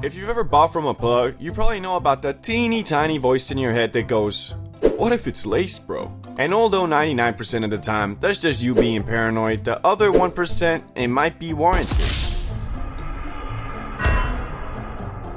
If you've ever bought from a plug, you probably know about that teeny tiny voice in your head that goes, "What if it's laced, bro?" And although 99% of the time, that's just you being paranoid, the other 1%, it might be warranted.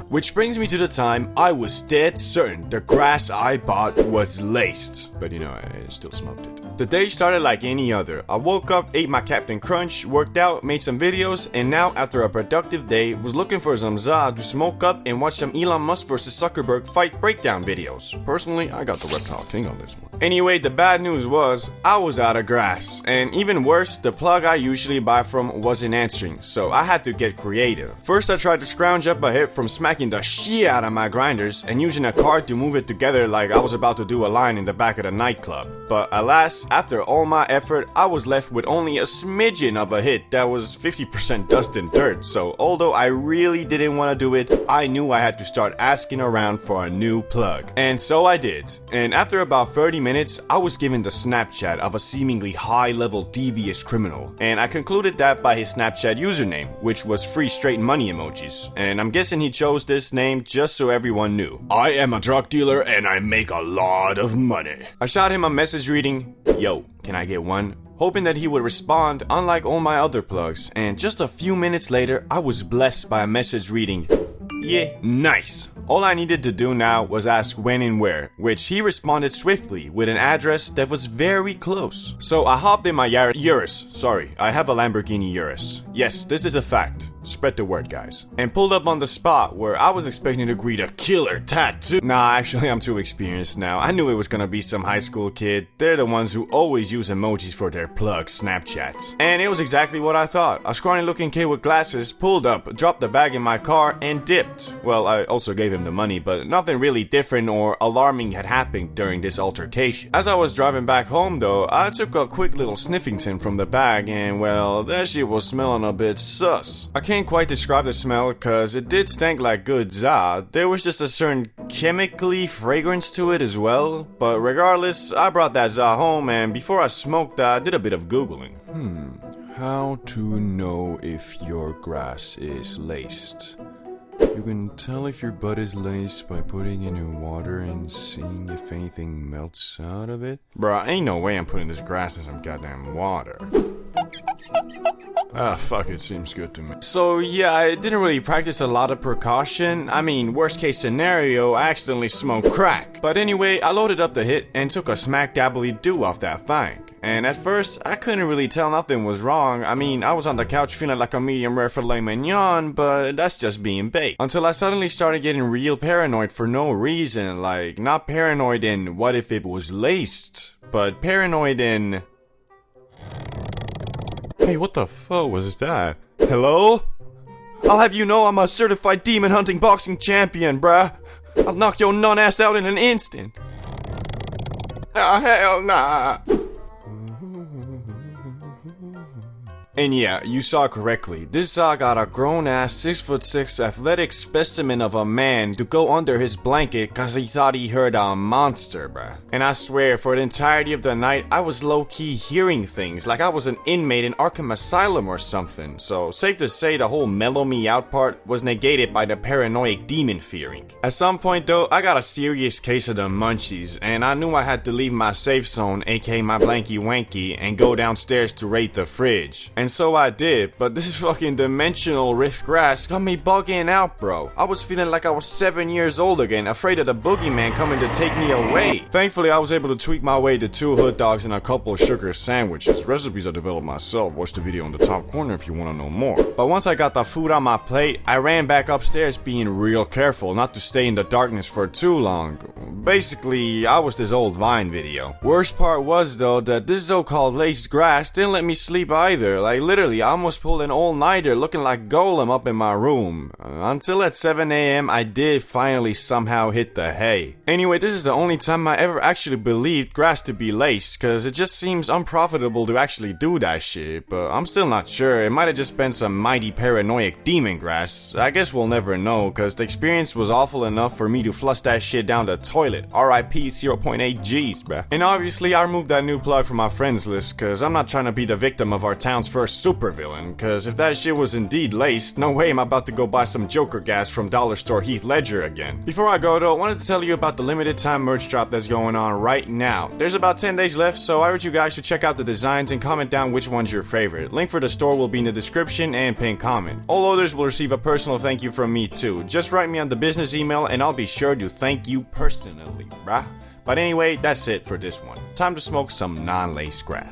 Which brings me to the time I was dead certain the grass I bought was laced. But I still smoked it. The day started like any other. I woke up, ate my Captain Crunch, worked out, made some videos, and now after a productive day, was looking for some za to smoke up and watch some Elon Musk vs Zuckerberg fight breakdown videos. Personally, I got the reptile king on this one. Anyway, the bad news was, I was out of grass. And even worse, the plug I usually buy from wasn't answering, so I had to get creative. First I tried to scrounge up a hit from smacking the shit out of my grinders and using a card to move it together like I was about to do a line in the back of the nightclub. But alas, after all my effort, I was left with only a smidgen of a hit that was 50% dust and dirt. So although I really didn't want to do it, I knew I had to start asking around for a new plug. And so I did. And after about 30 minutes, I was given the Snapchat of a seemingly high-level devious criminal. And I concluded that by his Snapchat username, which was free straight money emojis. And I'm guessing he chose this name just so everyone knew. I am a drug dealer and I make a lot of money. I shot him a message reading, "Yo, can I get one?" hoping that he would respond unlike all my other plugs, and just a few minutes later, I was blessed by a message reading, "Yeah, nice." All I needed to do now was ask when and where, which he responded swiftly with an address that was very close. So I hopped in my Urus. Sorry, I have a Lamborghini Urus. Yes, this is a fact. Spread the word, guys. And pulled up on the spot where I was expecting to greet a killer tattoo. Nah, actually, I'm too experienced now. I knew it was gonna be some high school kid. They're the ones who always use emojis for their plug Snapchats. And it was exactly what I thought. A scrawny looking kid with glasses pulled up, dropped the bag in my car, and dipped. Well, I also gave him the money, but nothing really different or alarming had happened during this altercation. As I was driving back home, though, I took a quick little sniffington from the bag, and well, that shit was smelling a bit sus. I can't quite describe the smell cause it did stank like good za. There was just a certain chemically fragrance to it as well. But regardless, I brought that za home and before I smoked I did a bit of googling. How to know if your grass is laced? You can tell if your bud is laced by putting it in water and seeing if anything melts out of it. Bruh, ain't no way I'm putting this grass in some goddamn water. Ah, fuck, it seems good to me. So yeah, I didn't really practice a lot of precaution. I mean, worst case scenario, I accidentally smoked crack. But anyway, I loaded up the hit and took a smack dabbly do off that thing. And at first, I couldn't really tell nothing was wrong. I mean, I was on the couch feeling like a medium rare filet mignon, but that's just being baked. Until I suddenly started getting real paranoid for no reason. Like, not paranoid in what if it was laced, but paranoid in... Hey, what the fuck was that? Hello? I'll have you know I'm a certified demon hunting boxing champion, bruh. I'll knock your nun ass out in an instant. Oh, hell nah. And yeah, you saw correctly. This Za got a grown-ass 6'6" athletic specimen of a man to go under his blanket cause he thought he heard a monster, bruh. And I swear, for the entirety of the night, I was low-key hearing things like I was an inmate in Arkham Asylum or something. So, safe to say the whole mellow me out part was negated by the paranoid demon fearing. At some point though, I got a serious case of the munchies, and I knew I had to leave my safe zone, aka my blanky wanky, and go downstairs to raid the fridge. And so I did, but this fucking dimensional rift grass got me bugging out, bro. I was feeling like I was 7 years old again, afraid of the boogeyman coming to take me away. Thankfully, I was able to tweak my way to 2 hood dogs and a couple sugar sandwiches. Recipes I developed myself. Watch the video in the top corner if you want to know more. But once I got the food on my plate, I ran back upstairs being real careful not to stay in the darkness for too long. Basically, I was this old Vine video. Worst part was though that this so-called laced grass didn't let me sleep either. Like literally, I almost pulled an all-nighter looking like Golem up in my room. Until at 7 AM, I did finally somehow hit the hay. Anyway, this is the only time I ever actually believed grass to be laced, cause it just seems unprofitable to actually do that shit, but I'm still not sure. It might have just been some mighty paranoid demon grass. I guess we'll never know, cause the experience was awful enough for me to flush that shit down the toilet Pilot, RIP 0.8 Gs, bruh. And obviously, I removed that new plug from my friends list, cause I'm not trying to be the victim of our town's first supervillain, cause if that shit was indeed laced, no way I'm about to go buy some Joker gas from Dollar Store Heath Ledger again. Before I go though, I wanted to tell you about the limited time merch drop that's going on right now. There's about 10 days left, so I urge you guys to check out the designs and comment down which one's your favorite. Link for the store will be in the description and pinned comment. All orders will receive a personal thank you from me too. Just write me on the business email and I'll be sure to thank you personally, bruh. But anyway, that's it for this one. Time to smoke some non-laced grass.